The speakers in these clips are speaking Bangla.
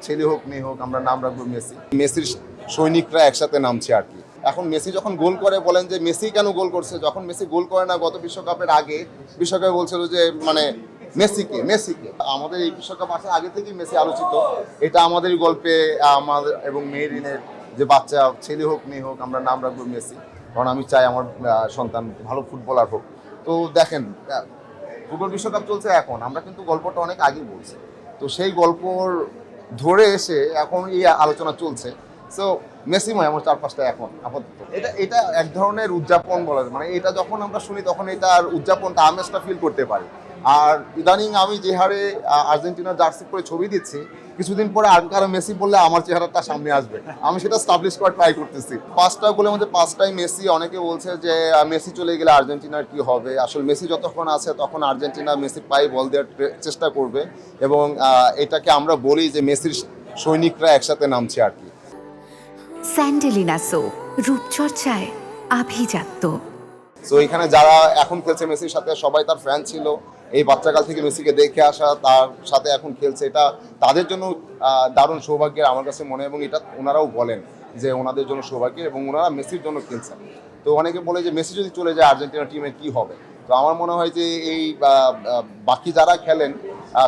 ছেলে হোক মেয়ে হোক আমরা নাম রাখবো মেসি। মেসির সৈনিকরা একসাথে নামছে আর কি। এখন মেসি যখন গোল করে বলেন যে মেসি কেন গোল করছে, যখন মেসি গোল করে না গত বিশ্বকাপের আগে, বিশ্বকাপে বলছিল যে মানে মেসিকে আমাদের এই বিশ্বকাপ আসার আগে থেকেই মেসি আলোচিত। এটা আমাদের গল্পে আমাদের এবং মেহেরিনের যে বাচ্চা ছেলে হোক মেয়ে হোক আমরা নাম রাখবো মেসি, কারণ আমি চাই আমার সন্তান ভালো ফুটবলার হোক। তো দেখেন ফুটবল বিশ্বকাপ চলছে এখন, আমরা কিন্তু গল্পটা অনেক আগেই বলছি, তো সেই গল্পর ধরে এসে এখন এই আলোচনা চলছে। সো মেসিময় আমার চারপাশটা এখন আপাতত এটা এক ধরনের উদযাপন বলা যায়, মানে এটা যখন আমরা শুনি তখন এটার উদযাপনটা আমেজটা ফিল করতে পারি। আর ইদানিং আমি যে হারে আর্জেন্টিনার জার্সি পরে ছবি দিচ্ছি, কিছুদিন পরে আর কারো মেসি বললে আমার চেহারাটা সামনে আসবে, আমি সেটা স্টাবলিশ করার ট্রাই করতেছি। 5টা গোলের মধ্যে 5টাই মেসি। অনেকে বলছে যে মেসি চলে গেলে আর্জেন্টিনার কি হবে, আসলে মেসি যতক্ষণ আছে তখন আর্জেন্টিনা মেসির পায়ে বল দেওয়ার চেষ্টা করবে, এবং এটাকে আমরা বলি যে মেসির সৈনিকরা একসাথে নামছে আর কি। স্যান্ডেলিনা সো, রূপচর্চায় আভিজাত্য। সো এখানে যারা এখন খেলছে মেসির সাথে সবাই তার ফ্যান ছিল, এই বাচ্চাকাল থেকে মেসিকে দেখে আসা, তার সাথে এখন খেলছে, এটা তাদের জন্য দারুণ সৌভাগ্যের আমার কাছে মনে হয়। এবং এটা ওনারাও বলেন যে ওনাদের জন্য সৌভাগ্যের, এবং ওনারা মেসির জন্য খেলছেন। তো অনেকে বলে যে মেসি যদি চলে যায় আর্জেন্টিনা টিমের কি হবে। তো আমার মনে হয় যে এই বাকি যারা খেলেন,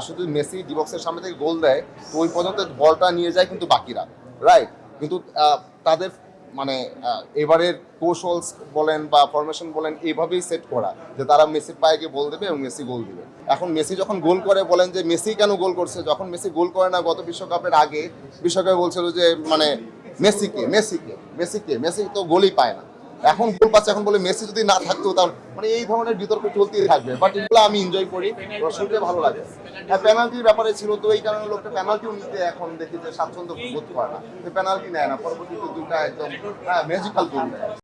শুধু মেসি ডিবক্সের সামনে থেকে গোল দেয় তো ওই পর্যন্ত বলটা নিয়ে যায় কিন্তু বাকিরা, রাইট। কিন্তু তাদের মানে এবারের কৌশল বলেন বা ফরমেশন বলেন এইভাবেই সেট করা যে তারা মেসির পায়ে গিয়ে বল দেবে এবং মেসি গোল দিবে। এখন মেসি যখন গোল করে বলেন যে মেসি কেন গোল করছে, যখন মেসি গোল করে না গত বিশ্বকাপের আগে, বিশ্বকাপে বলছিল যে মানে মেসি তো গোলই পায় না, এখন গোল পাচ্ছে, এখন বলে মেসি যদি না থাকতো তার মানে এই ধরনের বিতর্ক চলতেই থাকবে। বাট এগুলো আমি এনজয় করি, শুনতে ভালো লাগে। হ্যাঁ, পেনাল্টির ব্যাপারে ছিল, তো এই কারণে লোকটা পেনাল্টিও নিতে এখন দেখি যে স্বাচ্ছন্দ্য বোধ করে না, পেনাল্টি নেয় না, পরবর্তীতে দুটা একদম ম্যাজিক্যাল গোল নেয়।